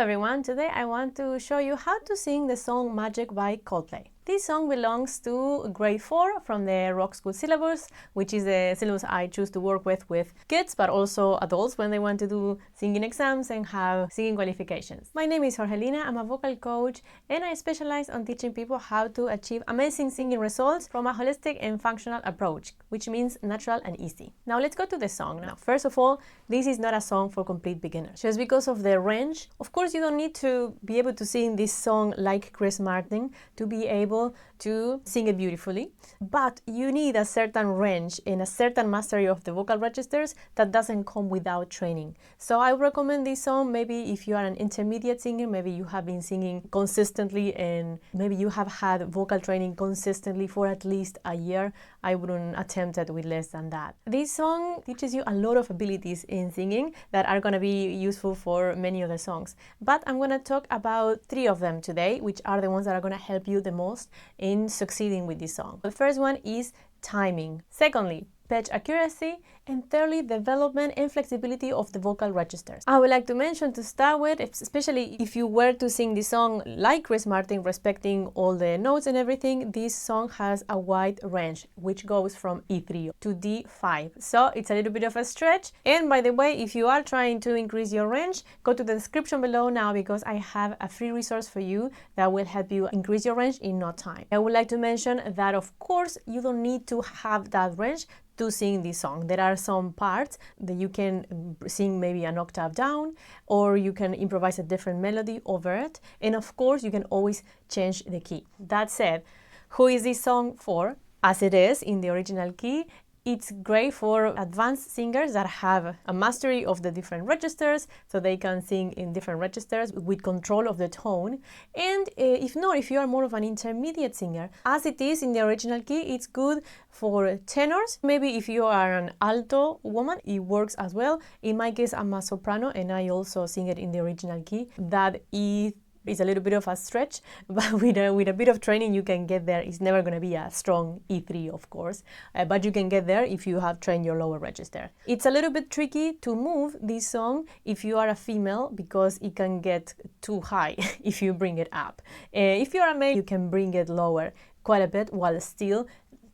everyone, today I want to show you how to sing the song Magic by Coldplay. This song belongs to grade 4 from the Rock School syllabus, which is the syllabus I choose to work with kids, but also adults when they want to do singing exams and have singing qualifications. My name is Jorgelina, I'm a vocal coach, and I specialize on teaching people how to achieve amazing singing results from a holistic and functional approach, which means natural and easy. Now let's go to the song. Now, first of all, this is not a song for complete beginners, just because of the range. Of course, you don't need to be able to sing this song like Chris Martin to be able to sing it beautifully, but you need a certain range and a certain mastery of the vocal registers that doesn't come without training. So I recommend this song maybe if you are an intermediate singer, maybe you have been singing consistently and maybe you have had vocal training consistently for at least a year. I wouldn't attempt it with less than that. This song teaches you a lot of abilities in singing that are going to be useful for many other songs, but I'm going to talk about 3 of them today, which are the ones that are going to help you the most in succeeding with this song. The first one is timing. Secondly, pitch accuracy, and thirdly, development and flexibility of the vocal registers. I would like to mention to start with, especially if you were to sing this song like Chris Martin, respecting all the notes and everything, this song has a wide range, which goes from E3 to D5. So it's a little bit of a stretch. And by the way, if you are trying to increase your range, go to the description below now because I have a free resource for you that will help you increase your range in no time. I would like to mention that, of course, you don't need to have that range to sing this song. There are some parts that you can sing maybe an octave down, or you can improvise a different melody over it, and of course you can always change the key. That said, who is this song for? As it is in the original key, it's great for advanced singers that have a mastery of the different registers, so they can sing in different registers with control of the tone. And if not, if you are more of an intermediate singer, as it is in the original key, it's good for tenors. Maybe if you are an alto woman, it works as well. In my case, I'm a soprano and I also sing it in the original key. That is a little bit of a stretch, but with a bit of training you can get there. It's never going to be a strong E3, of course, but you can get there if you have trained your lower register. It's a little bit tricky to move this song if you are a female because it can get too high if you bring it up. If you are a male, you can bring it lower quite a bit while still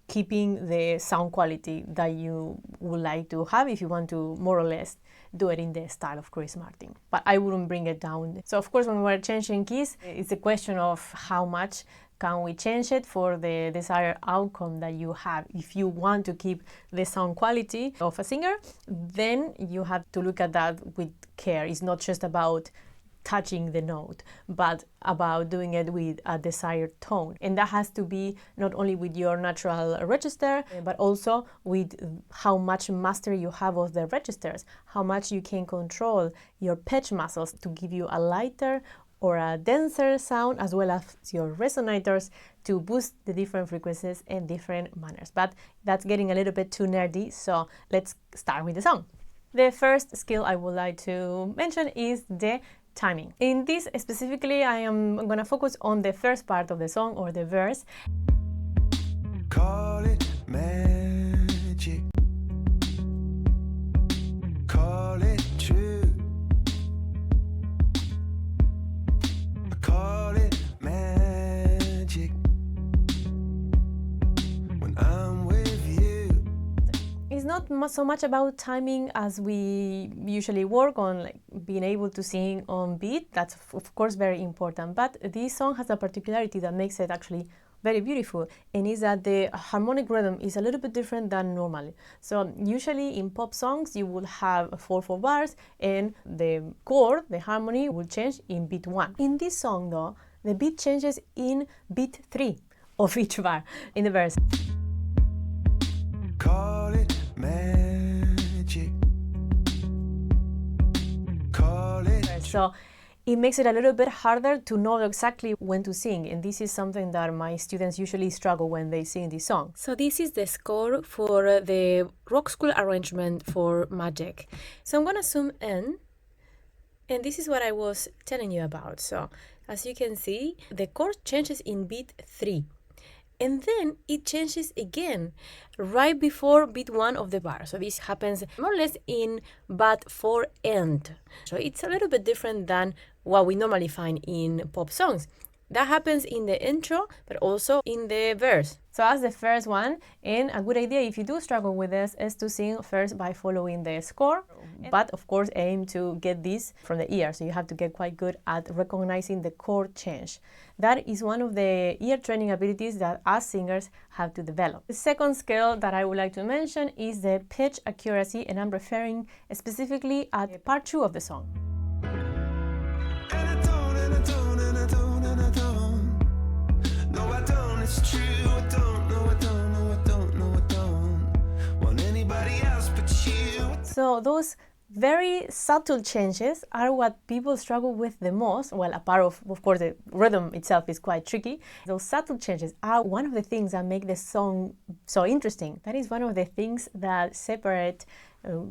keeping the sound quality that you would like to have if you want to more or less do it in the style of Chris Martin. But I wouldn't bring it down. So of course when we're changing keys, it's a question of how much can we change it for the desired outcome that you have. If you want to keep the sound quality of a singer, then you have to look at that with care. It's not just about touching the note, but about doing it with a desired tone. And that has to be not only with your natural register, but also with how much mastery you have of the registers, how much you can control your pitch muscles to give you a lighter or a denser sound, as well as your resonators to boost the different frequencies and different manners. But that's getting a little bit too nerdy, so let's start with the song. The first skill I would like to mention is the timing. In this specifically, I'm going to focus on the first part of the song, or the verse. Call it magic. Call it true. Call it magic. When I'm with you. It's not so much about timing as we usually work on, like being able to sing on beat. That's of course very important, but this song has a particularity that makes it actually very beautiful, and is that the harmonic rhythm is a little bit different than normal. So usually in pop songs you will have 4/4 bars and the chord, the harmony, will change in beat 1. In this song though, the beat changes in beat 3 of each bar in the verse. Call it magic. Call it. So it makes it a little bit harder to know exactly when to sing, and this is something that my students usually struggle when they sing this song. So this is the score for the Rock School arrangement for Magic. So I'm gonna zoom in, and this is what I was telling you about. So as you can see, the chord changes in beat 3. And then it changes again right before beat 1 of the bar. So this happens more or less in but 4 end. So it's a little bit different than what we normally find in pop songs. That happens in the intro, but also in the verse. So as the first one, and a good idea if you do struggle with this is to sing first by following the score, but of course aim to get this from the ear, so you have to get quite good at recognizing the chord change. That is one of the ear training abilities that us singers have to develop. The second skill that I would like to mention is the pitch accuracy, and I'm referring specifically at part 2 of the song. It's true, I don't want anybody else but you. So those very subtle changes are what people struggle with the most. Well, apart of course, the rhythm itself is quite tricky. Those subtle changes are one of the things that make the song so interesting. That is one of the things that separate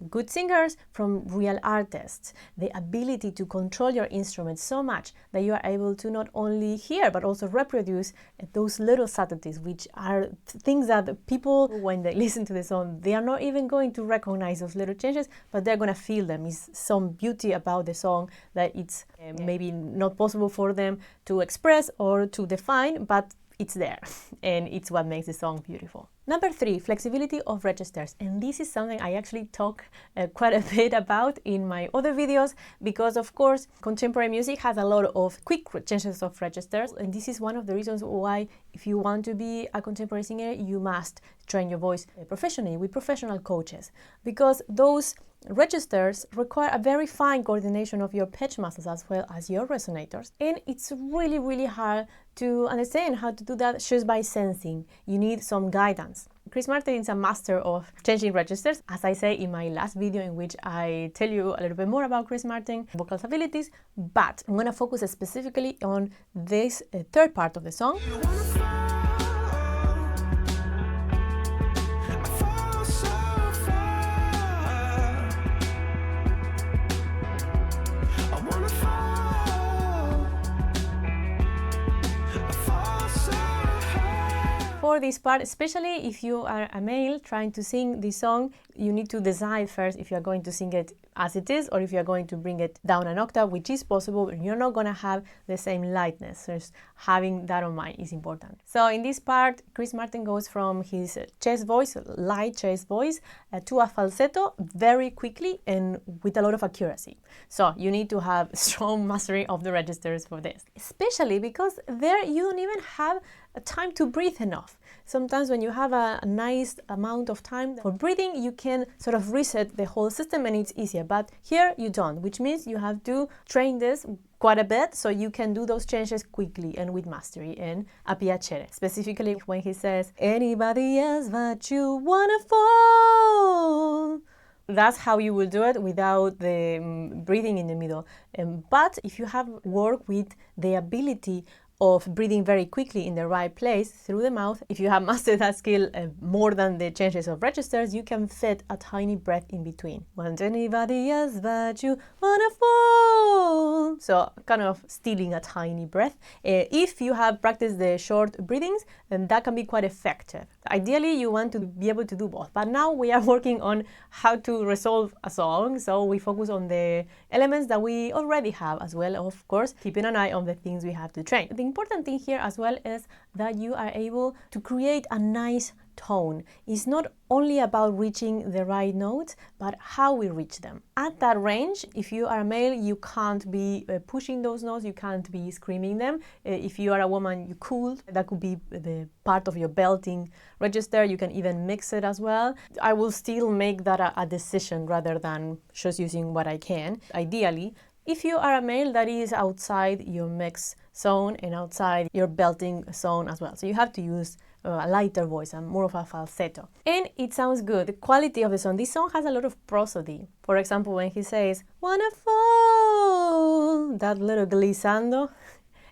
good singers from real artists. The ability to control your instrument so much that you are able to not only hear but also reproduce those little subtleties, which are things that people, when they listen to the song, they are not even going to recognize those little changes, but they're going to feel them. It's some beauty about the song that it's maybe not possible for them to express or to define, but it's there, and it's what makes the song beautiful. Number 3, flexibility of registers. And this is something I actually talk quite a bit about in my other videos, because of course contemporary music has a lot of quick changes of registers, and this is one of the reasons why if you want to be a contemporary singer, you must train your voice professionally with professional coaches, because those registers require a very fine coordination of your pitch muscles as well as your resonators, and it's really hard to understand how to do that just by sensing. You need some guidance. Chris Martin is a master of changing registers, as I say in my last video, in which I tell you a little bit more about Chris Martin vocal abilities, but I'm going to focus specifically on this third part of the song. For this part, especially if you are a male trying to sing this song, you need to decide first if you are going to sing it as it is or if you are going to bring it down an octave, which is possible, but you're not going to have the same lightness. So just having that on mind is important. So in this part, Chris Martin goes from his chest voice, light chest voice, to a falsetto very quickly and with a lot of accuracy. So you need to have strong mastery of the registers for this, especially because there you don't even have time to breathe enough. Sometimes when you have a nice amount of time for breathing, you can sort of reset the whole system and it's easier, but here you don't, which means you have to train this quite a bit so you can do those changes quickly and with mastery and a piacere. Specifically when he says, anybody else but you wanna fall. That's how you will do it without the breathing in the middle. But if you have worked with the ability of breathing very quickly in the right place through the mouth, if you have mastered that skill more than the changes of registers, you can fit a tiny breath in between. Want anybody else but you wanna fall. So kind of stealing a tiny breath. If you have practiced the short breathings, then that can be quite effective. Ideally, you want to be able to do both, but now we are working on how to resolve a song, so we focus on the elements that we already have, as well, of course, keeping an eye on the things we have to train. The important thing here as well is that you are able to create a nice tone. It's not only about reaching the right notes, but how we reach them. At that range, if you are a male, you can't be pushing those notes, you can't be screaming them. If you are a woman, you could. That could be the part of your belting register. You can even mix it as well. I will still make that a decision rather than just using what I can. Ideally, if you are a male, that is outside your mix zone and outside your belting zone as well. So you have to use a lighter voice and more of a falsetto. And it sounds good. The quality of the song. This song has a lot of prosody. For example, when he says, wanna fall, that little glissando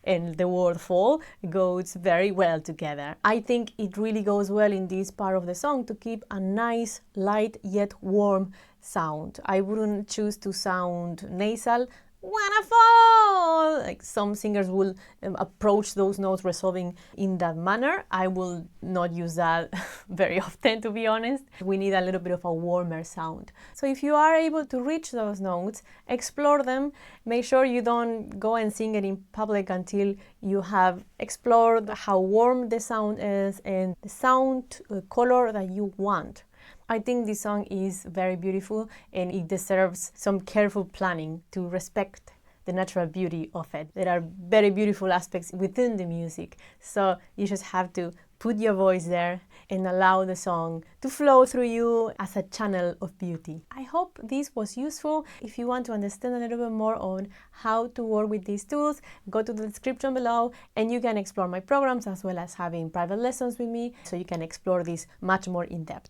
and the word fall goes very well together. I think it really goes well in this part of the song to keep a nice, light yet warm sound. I wouldn't choose to sound nasal. Wanna fall! Like some singers will approach those notes resolving in that manner. I will not use that very often, to be honest. We need a little bit of a warmer sound. So if you are able to reach those notes, explore them. Make sure you don't go and sing it in public until you have explored how warm the sound is and the sound color that you want. I think this song is very beautiful and it deserves some careful planning to respect the natural beauty of it. There are very beautiful aspects within the music, so you just have to put your voice there and allow the song to flow through you as a channel of beauty. I hope this was useful. If you want to understand a little bit more on how to work with these tools, go to the description below and you can explore my programs as well as having private lessons with me so you can explore this much more in depth.